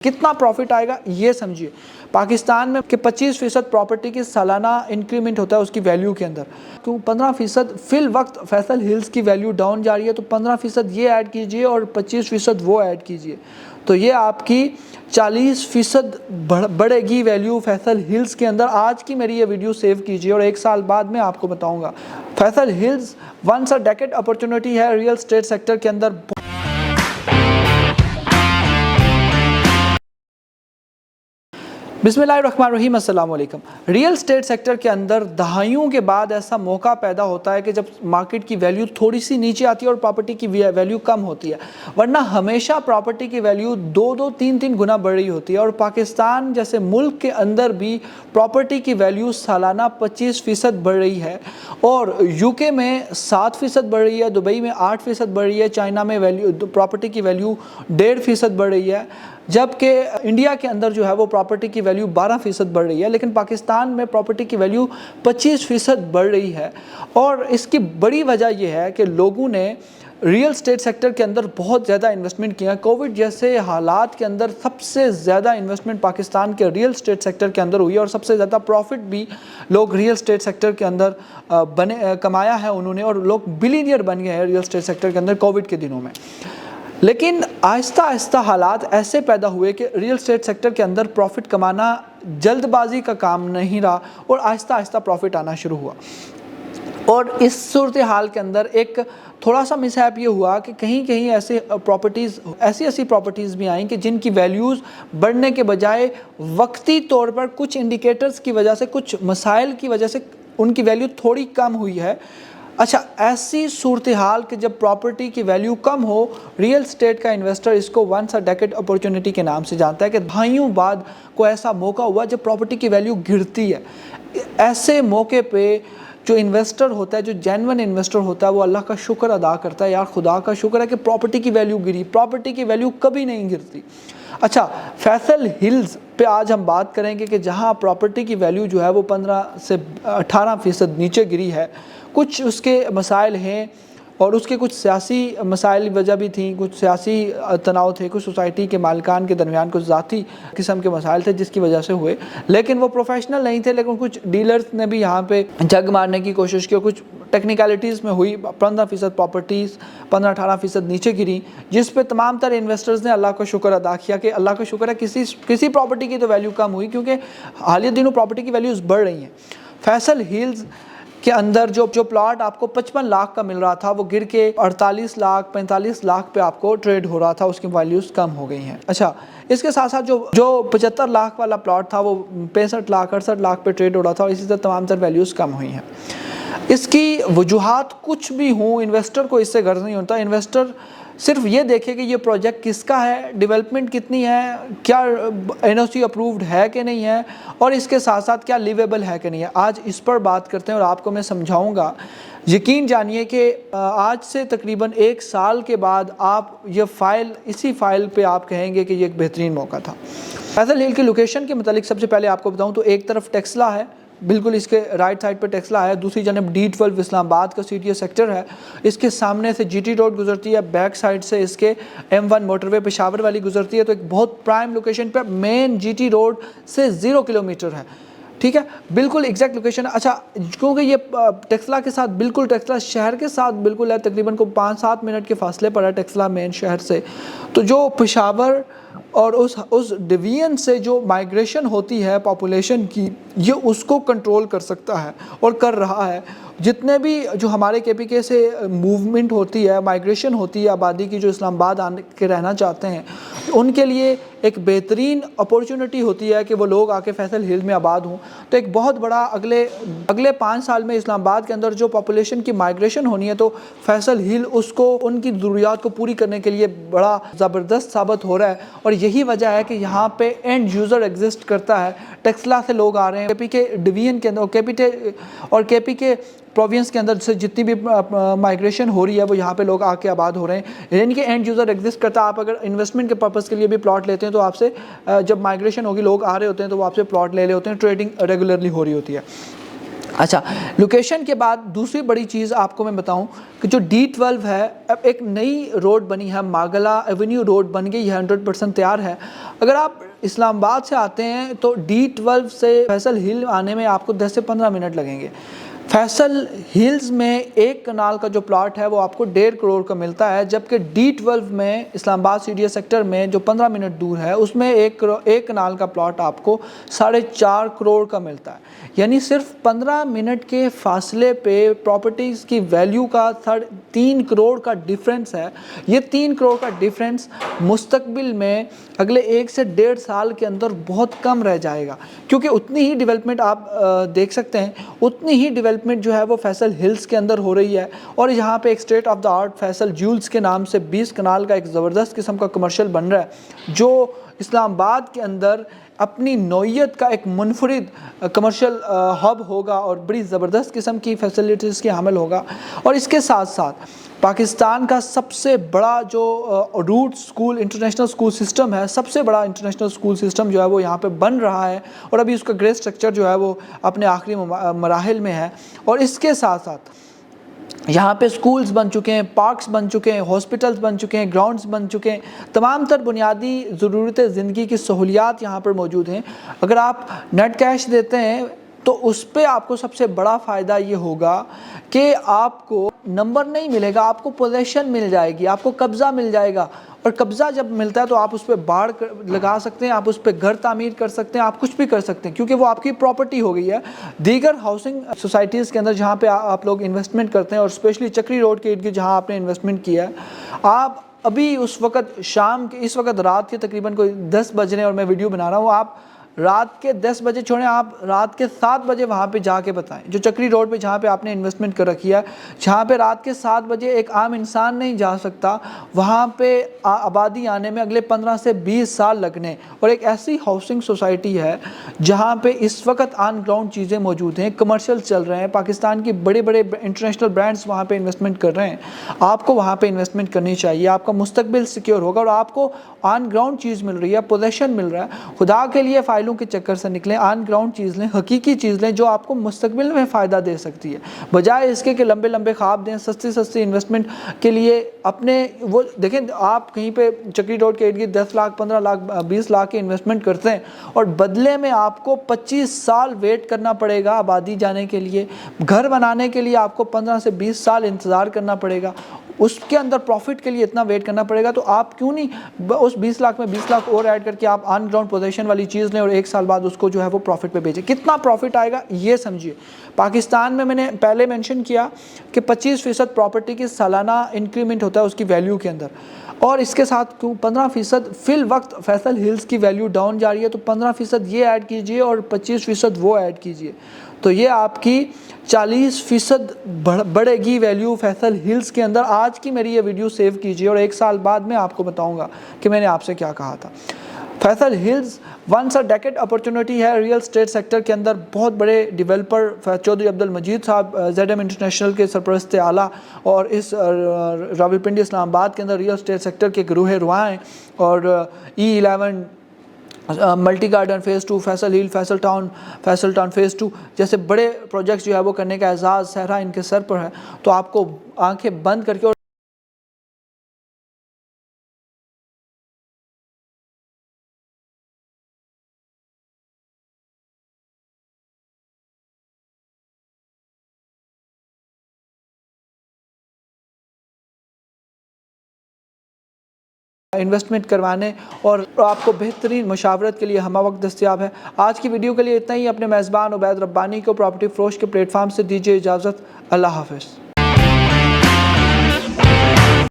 کتنا پروفٹ آئے گا یہ سمجھیے. پاکستان میں کہ 25% پراپرٹی کی سالانہ انکریمنٹ ہوتا ہے اس کی ویلیو کے اندر. تو 15% فی الوقت فیصل ہلز کی ویلیو ڈاؤن جا رہی ہے، تو 15% یہ ایڈ کیجئے اور 25% وہ ایڈ کیجئے، تو یہ آپ کی 40% بڑھے گی ویلیو فیصل ہلز کے اندر. آج کی میری یہ ویڈیو سیو کیجئے اور 1 سال بعد میں آپ کو بتاؤں گا. Faisal hills once a decade opportunity ہے ریئل اسٹیٹ سیکٹر کے اندر. بسم اللہ الرحمن الرحیم. السلام علیکم. ریئل اسٹیٹ سیکٹر کے اندر دہائیوں کے بعد ایسا موقع پیدا ہوتا ہے کہ جب مارکیٹ کی ویلیو تھوڑی سی نیچے آتی ہے اور پراپرٹی کی ویلیو کم ہوتی ہے، ورنہ ہمیشہ پراپرٹی کی ویلیو 2-3 گنا بڑھ رہی ہوتی ہے. اور پاکستان جیسے ملک کے اندر بھی پراپرٹی کی ویلیو سالانہ 25% بڑھ رہی ہے، اور UK میں 7% بڑھ رہی ہے، دبئی میں 8% بڑھ رہی ہے، چائنا میں پراپرٹی کی ویلیو 1.5% بڑھ رہی ہے، جبکہ انڈیا کے اندر جو ہے وہ پراپرٹی کی ویلیو 12% بڑھ رہی ہے. لیکن پاکستان میں پراپرٹی کی ویلیو 25% بڑھ رہی ہے. اور اس کی بڑی وجہ یہ ہے کہ لوگوں نے ریئل اسٹیٹ سیکٹر کے اندر بہت زیادہ انویسٹمنٹ کیا. کووڈ جیسے حالات کے اندر سب سے زیادہ انویسٹمنٹ پاکستان کے ریئل اسٹیٹ سیکٹر کے اندر ہوئی ہے، اور سب سے زیادہ پروفٹ بھی لوگ ریئل اسٹیٹ سیکٹر کے اندر کمایا ہے انہوں نے، اور لوگ بلینئر بن گئے ہیں ریئل اسٹیٹ سیکٹر کے اندر کووڈ کے دنوں میں. لیکن آہستہ آہستہ حالات ایسے پیدا ہوئے کہ ریئل اسٹیٹ سیکٹر کے اندر پروفٹ کمانا جلد بازی کا کام نہیں رہا، اور آہستہ آہستہ پروفٹ آنا شروع ہوا. اور اس صورتحال کے اندر ایک تھوڑا سا مس ہیپ یہ ہوا کہ کہیں کہیں ایسی پراپرٹیز بھی آئیں کہ جن کی ویلیوز بڑھنے کے بجائے وقتی طور پر کچھ انڈیکیٹرز کی وجہ سے، کچھ مسائل کی وجہ سے ان کی ویلیو تھوڑی کم ہوئی ہے. اچھا، ایسی صورتحال کہ جب پراپرٹی کی ویلیو کم ہو، ریئل اسٹیٹ کا انویسٹر اس کو ونس اے ڈیکیڈ اپرچونٹی کے نام سے جانتا ہے کہ دہائیوں بعد کوئی ایسا موقع ہوا جب پراپرٹی کی ویلیو گرتی ہے. ایسے موقع پہ جو انویسٹر ہوتا ہے، جو جینون انویسٹر ہوتا ہے، وہ اللہ کا شکر ادا کرتا ہے، یار خدا کا شکر ہے کہ پراپرٹی کی ویلیو گری. پراپرٹی کی ویلیو کبھی نہیں گرتی. اچھا، فیصل ہلز پہ آج ہم بات کریں گے کہ جہاں پراپرٹی کی ویلیو جو ہے وہ 15 سے 18% نیچے گری ہے. کچھ اس کے مسائل ہیں، اور اس کے کچھ سیاسی مسائل وجہ بھی تھیں، کچھ سیاسی تناؤ تھے، کچھ سوسائٹی کے مالکان کے درمیان کچھ ذاتی قسم کے مسائل تھے جس کی وجہ سے ہوئے. لیکن وہ پروفیشنل نہیں تھے، لیکن کچھ ڈیلرز نے بھی یہاں پہ جگ مارنے کی کوشش کی، کچھ ٹیکنیکلٹیز میں ہوئی. 15% پراپرٹیز 15-18% نیچے گری، جس پہ تمام تر انویسٹرز نے اللہ کا شکر ادا کیا کہ اللہ کا شکر ہے کسی پراپرٹی کی تو ویلیو کم ہوئی، کیونکہ حالیہ دنوں پراپرٹی کی ویلیوز بڑھ رہی ہیں. فیصل ہلز کے اندر جو پلاٹ آپ کو 55 لاکھ کا مل رہا تھا، وہ گر کے 48 لاکھ 45 لاکھ پہ آپ کو ٹریڈ ہو رہا تھا، اس کی ویلیوز کم ہو گئی ہیں. اچھا، اس کے ساتھ ساتھ جو 75 لاکھ والا پلاٹ تھا وہ 65 لاکھ 68 لاکھ پہ ٹریڈ ہو رہا تھا، اور اسی طرح تمام تر ویلیوز کم ہوئی ہیں. اس کی وجوہات کچھ بھی ہوں، انویسٹر کو اس سے غرض نہیں ہوتا. انویسٹر صرف یہ دیکھے کہ یہ پروجیکٹ کس کا ہے، ڈیولپمنٹ کتنی ہے، کیا NOC اپرووڈ ہے کہ نہیں ہے، اور اس کے ساتھ ساتھ کیا لیویبل ہے کہ نہیں ہے. آج اس پر بات کرتے ہیں اور آپ کو میں سمجھاؤں گا. یقین جانیے کہ آج سے تقریباً 1 سال کے بعد آپ اسی فائل پہ آپ کہیں گے کہ یہ ایک بہترین موقع تھا. فیصل ہل کی لوکیشن کے متعلق سب سے پہلے آپ کو بتاؤں تو ایک طرف ٹیکسلا ہے، بالکل اس کے رائٹ سائڈ پہ ٹیکسلا ہے، دوسری جانب D12 اسلام آباد کا CTS سیکٹر ہے. اس کے سامنے سے GT روڈ گزرتی ہے، بیک سائڈ سے اس کے M1 موٹر وے پشاور والی گزرتی ہے. تو ایک بہت پرائم لوکیشن پہ مین GT روڈ سے 0 کلومیٹر ہے. ٹھیک ہے، بالکل ایگزیکٹ لوکیشن ہے. اچھا، کیونکہ یہ ٹیکسلا کے ساتھ بالکل ٹیکسلا شہر کے ساتھ بالکل ہے، تقریباً کو 5-7 منٹ کے فاصلے پر ہے ٹیکسلا مین شہر سے. تو جو پشاور اور اس ڈویژن سے جو مائیگریشن ہوتی ہے پاپولیشن کی، یہ اس کو کنٹرول کر سکتا ہے اور کر رہا ہے. جتنے بھی جو ہمارے KPK سے موومنٹ ہوتی ہے، مائیگریشن ہوتی ہے آبادی کی، جو اسلام آباد آ کے رہنا چاہتے ہیں، ان کے لیے ایک بہترین اپورچونٹی ہوتی ہے کہ وہ لوگ آ کے فیصل ہل میں آباد ہوں. تو ایک بہت بڑا اگلے 5 سال میں اسلام آباد کے اندر جو پاپولیشن کی مائیگریشن ہونی ہے، تو فیصل ہل اس کو ان کی ضروریات کو پوری کرنے کے لیے بڑا زبردست ثابت ہو رہا ہے. اور یہی وجہ ہے کہ یہاں پہ اینڈ یوزر ایگزسٹ کرتا ہے. ٹیکسلا سے لوگ آ رہے ہیں، KPK ڈویژن کے اندر اور KPK پروونس کے اندر سے جتنی بھی مائیگریشن ہو رہی ہے، وہ یہاں پہ لوگ آ کے آباد ہو رہے ہیں. یعنی کہ اینڈ یوزر ایگزسٹ کرتا ہے. آپ اگر انویسٹمنٹ کے پرپس کے لیے بھی پلاٹ لیتے ہیں تو آپ سے جب مائیگریشن ہوگی، لوگ آ رہے ہوتے ہیں تو وہ آپ سے پلاٹ لے ہوتے ہیں. ٹریڈنگ ریگولرلی ہو رہی ہوتی ہے. اچھا، لوکیشن کے بعد دوسری بڑی چیز آپ کو میں بتاؤں کہ جو D12 ہے، اب ایک نئی روڈ بنی ہے، ماگلا ایونیو روڈ بن گئی ہے، 100% تیار ہے۔ اگر آپ اسلام آباد سے آتے ہیں تو D12 سے فیصل ہل آنے میں آپ کو 10 سے 15 منٹ لگیں گے۔ فیصل ہلز میں ایک کنال کا جو پلاٹ ہے وہ آپ کو 1.5 کروڑ کا ملتا ہے، جبکہ D12 میں اسلام آباد CDA سیکٹر میں جو 15 منٹ دور ہے اس میں ایک کنال کا پلاٹ آپ کو 4.5 کروڑ کا ملتا ہے۔ یعنی صرف 15 منٹ کے فاصلے پہ پراپرٹیز کی ویلیو کا 3 کروڑ کا ڈیفرنس ہے۔ یہ 3 کروڑ کا ڈیفرنس مستقبل میں اگلے 1 سے 1.5 سال کے اندر بہت کم رہ جائے گا، کیونکہ اتنی ہی ڈیولپمنٹ آپ دیکھ سکتے ہیں، اتنی ہی ڈیولپمنٹ جو ہے وہ فیصل ہلز کے اندر ہو رہی ہے۔ اور یہاں پہ ایک state of the art Faisal jewels کے نام سے 20 کنال کا ایک زبردست قسم کا کمرشل بن رہا ہے، جو اسلام آباد کے اندر اپنی نوعیت کا ایک منفرد کمرشل ہب ہوگا اور بڑی زبردست قسم کی فیسلٹیز کی حامل ہوگا۔ اور اس کے ساتھ ساتھ پاکستان کا سب سے بڑا جو Root school international school system ہے، سب سے بڑا انٹرنیشنل سکول سسٹم جو ہے وہ یہاں پہ بن رہا ہے، اور ابھی اس کا گرے سٹرکچر جو ہے وہ اپنے آخری مراحل میں ہے۔ اور اس کے ساتھ ساتھ یہاں پہ سکولز بن چکے ہیں، پارکس بن چکے ہیں، ہاسپٹلز بن چکے ہیں، گراؤنڈز بن چکے ہیں، تمام تر بنیادی ضرورت زندگی کی سہولیات یہاں پر موجود ہیں۔ اگر آپ نیٹ کیش دیتے ہیں تو اس پہ آپ کو سب سے بڑا فائدہ یہ ہوگا کہ آپ کو نمبر نہیں ملے گا، آپ کو پوزیشن مل جائے گی، آپ کو قبضہ مل جائے گا۔ اور قبضہ جب ملتا ہے تو آپ اس پہ باڑ لگا سکتے ہیں، آپ اس پہ گھر تعمیر کر سکتے ہیں، آپ کچھ بھی کر سکتے ہیں، کیونکہ وہ آپ کی پراپرٹی ہو گئی ہے۔ دیگر ہاؤسنگ سوسائٹیز کے اندر جہاں پہ آپ لوگ انویسٹمنٹ کرتے ہیں، اور اسپیشلی چکری روڈ کے ارد گرد جہاں آپ نے انویسٹمنٹ کیا ہے، آپ ابھی اس وقت شام کے اس وقت رات کے تقریباً کوئی 10 بج رہے ہیں اور میں ویڈیو بنا رہا ہوں، آپ رات کے 10 بجے چھوڑیں، آپ رات کے 7 بجے وہاں پہ جا کے بتائیں، جو چکری روڈ پہ جہاں پہ آپ نے انویسٹمنٹ کر رکھی ہے، جہاں پہ رات کے 7 بجے ایک عام انسان نہیں جا سکتا، وہاں پہ آبادی آنے میں اگلے 15 سے 20 سال لگنے۔ اور ایک ایسی ہاؤسنگ سوسائٹی ہے جہاں پہ اس وقت آن گراؤنڈ چیزیں موجود ہیں، کمرشل چل رہے ہیں، پاکستان کی بڑے بڑے انٹرنیشنل برانڈز وہاں پہ انویسٹمنٹ کر رہے ہیں۔ آپ کو وہاں پہ انویسٹمنٹ کرنی چاہیے، آپ کا مستقبل سیکیور ہوگا، اور آپ کو آن گراؤنڈ چیز مل رہی ہے، پوزیشن مل رہا ہے۔ خدا کے لیے فائلوں کے چکر سے نکلیں، آن گراؤنڈ چیز لیں، حقیقی چیز لیں جو آپ کو مستقبل میں فائدہ دے سکتی ہے، بجائے اس کے کہ لمبے لمبے خواب دیں، سستی سستی انویسٹمنٹ کے لیے اپنے وہ دیکھیں۔ آپ کہیں پہ چکری روڈ کے ارد گرد 10 لاکھ 15 لاکھ 20 لاکھ کی انویسٹمنٹ کرتے ہیں، اور بدلے میں آپ کو 25 سال ویٹ کرنا پڑے گا آبادی جانے کے لیے، گھر بنانے کے لیے آپ کو 15 سے 20 سال انتظار کرنا پڑے گا، اس کے اندر پروفٹ کے لیے اتنا ویٹ کرنا پڑے گا۔ تو آپ کیوں نہیں اس 20 لاکھ میں 20 لاکھ اور ایڈ کر کے آپ آن گراؤنڈ پوزیشن والی چیز لیں، اور 1 سال بعد اس کو جو ہے وہ پروفٹ پہ بیچیں۔ کتنا پروفٹ آئے گا یہ سمجھیے۔ پاکستان میں نے پہلے مینشن کیا کہ 25% پراپرٹی کی سالانہ انکریمنٹ ہوتا ہے اس کی ویلیو کے اندر، اور اس کے ساتھ کیوں 15% فی الوقت فیصل ہلز کی ویلیو ڈاؤن جا رہی ہے، تو 15% یہ ایڈ کیجئے اور 25% وہ ایڈ کیجئے، تو یہ آپ کی 40% بڑھے گی ویلیو فیصل ہلز کے اندر۔ آج کی میری یہ ویڈیو سیو کیجئے، اور 1 سال بعد میں آپ کو بتاؤں گا کہ میں نے آپ سے کیا کہا تھا۔ Faisal hills once a decade opportunity ہے ریئل اسٹیٹ سیکٹر کے اندر۔ بہت بڑے ڈیولپر چودھری عبدالمجید صاحب ZM انٹرنیشنل کے سرپرست اعلیٰ، اور اس راولپنڈی اسلام آباد کے اندر ریئل اسٹیٹ سیکٹر کے گروہ رواں ہیں، اور E11 multi garden phase 2، Faisal ہل، فیصل ٹاؤن فیز 2 جیسے بڑے پروجیکٹس جو ہے وہ کرنے کا اعزاز صحرا ان کے سر پر ہے۔ تو آپ کو آنکھیں بند کر کے انویسٹمنٹ کروانے اور آپ کو بہترین مشاورت کے لیے ہمہ وقت دستیاب ہے۔ آج کی ویڈیو کے لیے اتنا ہی۔ اپنے میزبان عبید ربانی کو پراپرٹی فروش کے پلیٹ فارم سے دیجیے اجازت۔ اللہ حافظ۔